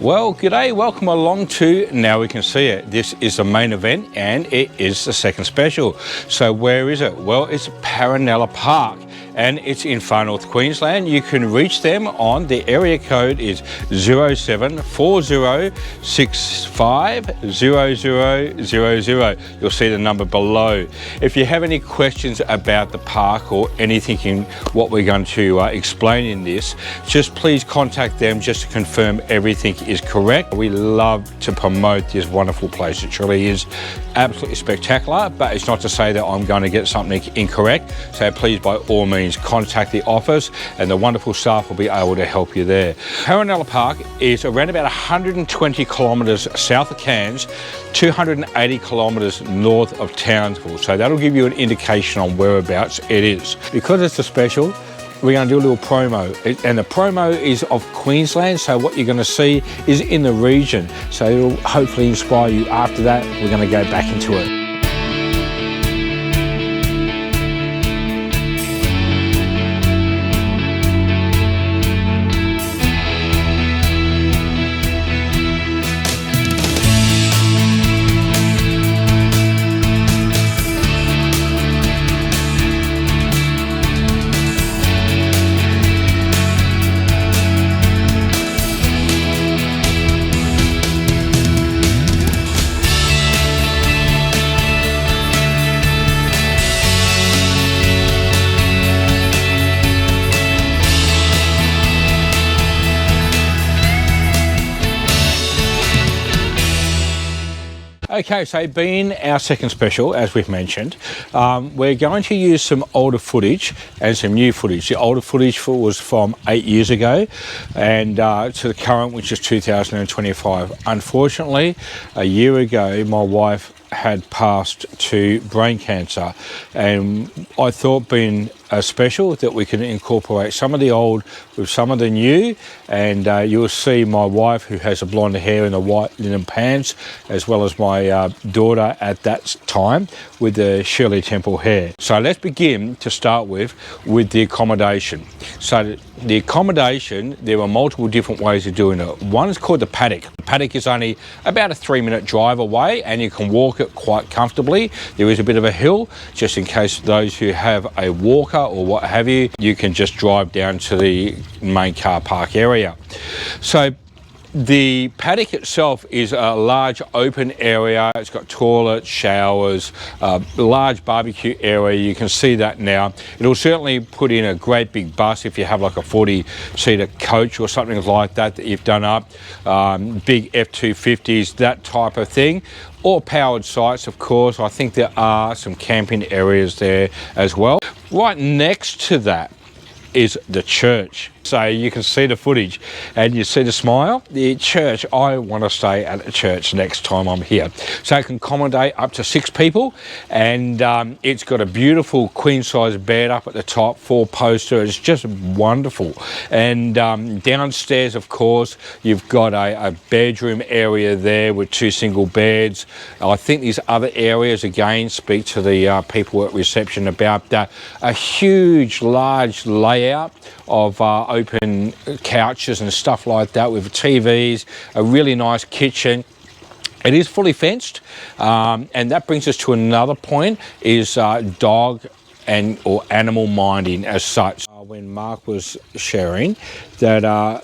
Well, g'day, welcome along to Now We Can See It. This is the main event and it is the second special. So where is it? Well, it's Paronella Park and it's in Far North Queensland. You can reach them on, the area code is 0740650000. You'll see the number below. If you have any questions about the park or anything in what we're going to explain in this, just please contact them just to confirm everything is correct. We love to promote this wonderful place. It truly is absolutely spectacular, but it's not to say that I'm going to get something incorrect. So please, by all means, contact the office and the wonderful staff will be able to help you there. Paronella Park is around about 120 kilometres south of Cairns, 280 kilometres north of Townsville. So that'll give you an indication on whereabouts it is. Because it's a special, we're going to do a little promo, and the promo is of Queensland, so what you're going to see is in the region, so it'll hopefully inspire you. After that, we're going to go back into it. Okay, so being our second special, as we've mentioned, we're going to use some older footage and some new footage. The older footage was from 8 years ago and to the current, which is 2025. Unfortunately, a year ago, my wife had passed to brain cancer, and I thought, being a special, that we can incorporate some of the old with some of the new, and you'll see my wife, who has the blonde hair and the white linen pants, as well as my daughter at that time with the Shirley Temple hair. So let's begin to start with the accommodation. So the accommodation, there are multiple different ways of doing it. One is called the paddock. The paddock is only about a 3-minute drive away and you can walk it quite comfortably. There is a bit of a hill, just in case those who have a walker or what have you, you can just drive down to the main car park area. So the paddock itself is a large open area. It's got toilets, showers, a large barbecue area. You can see that now. It'll certainly put in a great big bus if you have like a 40-seater coach or something like that that you've done up, big F250s, that type of thing. Or powered sites, of course. I think there are some camping areas there as well. Right next to that is the church. So you can see the footage and you see the smile. The church, I want to stay at the church next time I'm here. So it can accommodate up to 6 people, and it's got a beautiful queen size bed up at the top, 4-poster. It's just wonderful. And downstairs, of course, you've got a bedroom area there with 2 single beds. I think these other areas, again, speak to the people at reception about that. A huge, large layout of open couches and stuff like that with TVs, a really nice kitchen. It is fully fenced, and that brings us to another point, is dog or animal minding as such. When Mark was sharing that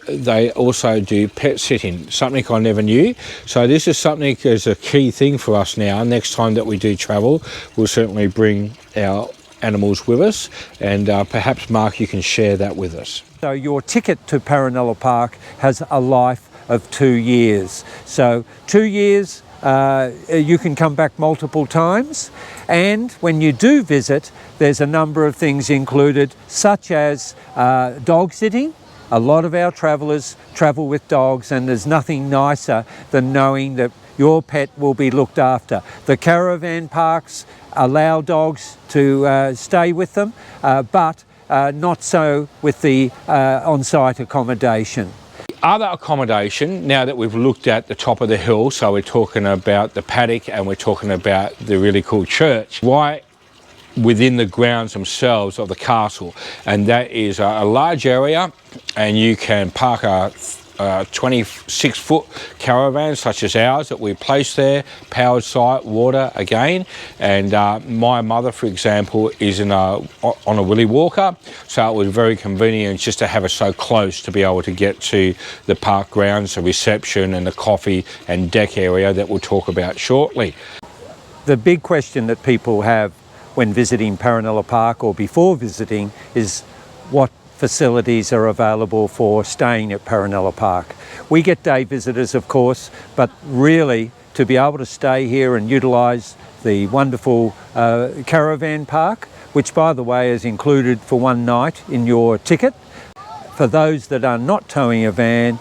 they also do pet sitting, something I never knew. So this is something as a key thing for us now. Next time that we do travel, we'll certainly bring our animals with us, and perhaps Mark, you can share that with us. So your ticket to Paronella Park has a life of 2 years. So 2 years, you can come back multiple times, and when you do visit, there's a number of things included, such as dog sitting. A lot of our travellers travel with dogs, and there's nothing nicer than knowing that your pet will be looked after. The caravan parks allow dogs to stay with them, but not so with the on-site accommodation. Other accommodation, now that we've looked at the top of the hill, so we're talking about the paddock and we're talking about the really cool church, right within the grounds themselves of the castle, and that is a large area, and you can park a 26-foot caravans such as ours that we place there, powered site, water again. And my mother, for example, is on a willy walker, so it was very convenient just to have it so close to be able to get to the park grounds, the reception and the coffee and deck area that we'll talk about shortly. The big question that people have when visiting Paranella Park or before visiting is what facilities are available for staying at Paranella Park. We get day visitors, of course, but really to be able to stay here and utilise the wonderful caravan park, which by the way is included for one night in your ticket. For those that are not towing a van,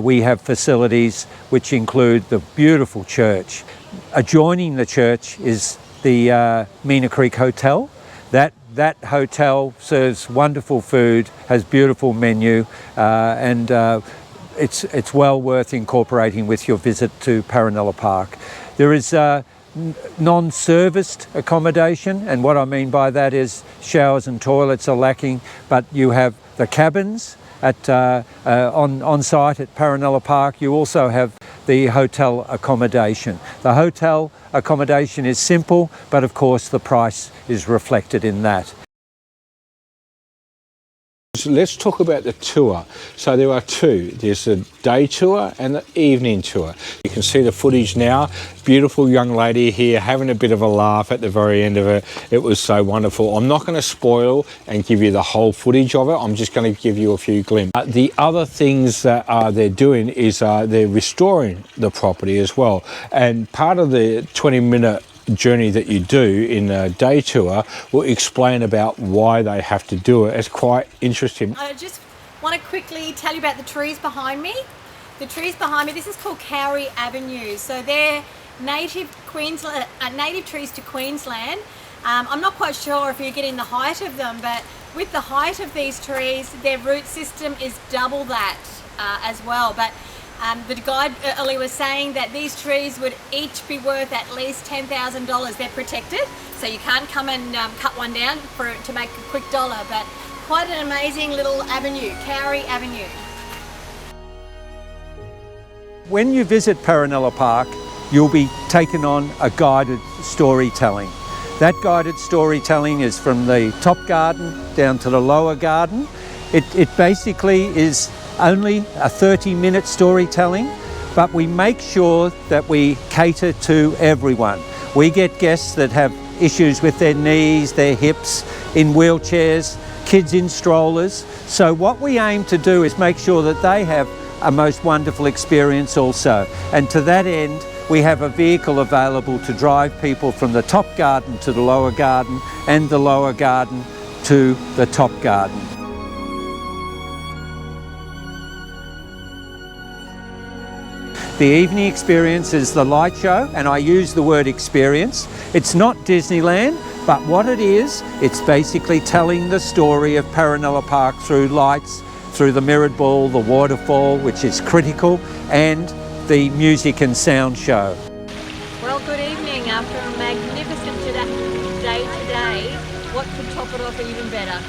we have facilities which include the beautiful church. Adjoining the church is the Meena Creek Hotel. That hotel serves wonderful food, has beautiful menu, and it's well worth incorporating with your visit to Paranella Park. There is non-serviced accommodation, and what I mean by that is showers and toilets are lacking, but you have the cabins on site at Paranella Park. You also have the hotel accommodation. The hotel accommodation is simple, but of course the price is reflected in that. So let's talk about the tour. So there are two. There's a day tour and the evening tour. You can see the footage now. Beautiful young lady here having a bit of a laugh at the very end of it. It was so wonderful. I'm not going to spoil and give you the whole footage of it. I'm just going to give you a few glimpses. The other things that they're doing is they're restoring the property as well. And part of the 20-minute journey that you do in a day tour will explain about why they have to do it. It's quite interesting. I just want to quickly tell you about the trees behind me. The trees behind me, this is called Kauri Avenue. So they're native Queensland, native trees to Queensland. I'm not quite sure if you're getting the height of them, but with the height of these trees, their root system is double that as well. But the guide earlier was saying that these trees would each be worth at least $10,000. They're protected, so you can't come and cut one down to make a quick dollar, but quite an amazing little avenue, Kauri Avenue. When you visit Paranella Park, you'll be taken on a guided storytelling. That guided storytelling is from the top garden down to the lower garden. It basically is only a 30-minute storytelling, but we make sure that we cater to everyone. We get guests that have issues with their knees, their hips, in wheelchairs, kids in strollers. So what we aim to do is make sure that they have a most wonderful experience also. And to that end, we have a vehicle available to drive people from the top garden to the lower garden and the lower garden to the top garden. The evening experience is the light show, and I use the word experience. It's not Disneyland, but what it is, it's basically telling the story of Paranella Park through lights, through the mirrored ball, the waterfall, which is critical, and the music and sound show. Well, good evening. After a magnificent day today, what could top it off even better?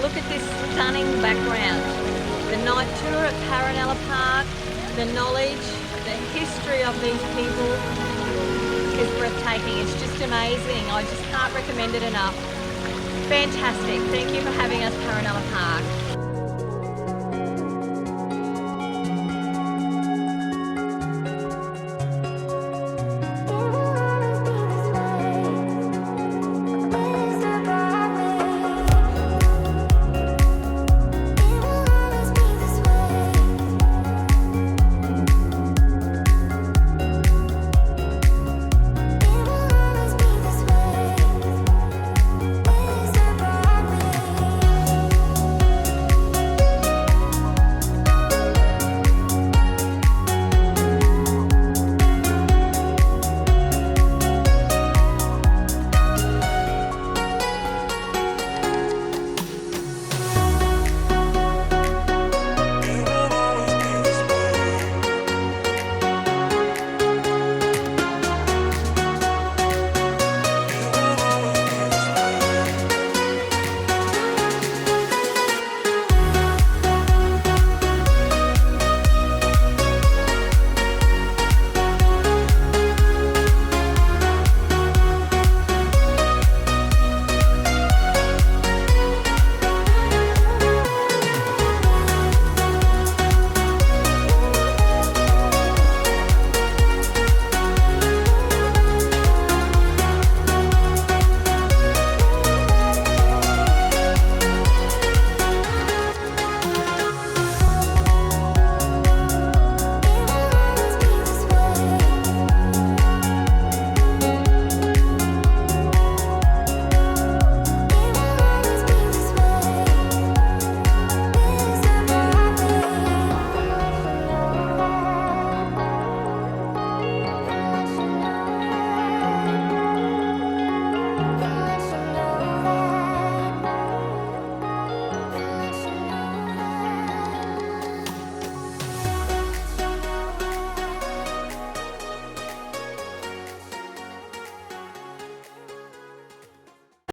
Look at this stunning background. The night tour at Paranella Park, the knowledge, the history of these people is breathtaking. It's just amazing. I just can't recommend it enough. Fantastic. Thank you for having us, Paranella Park.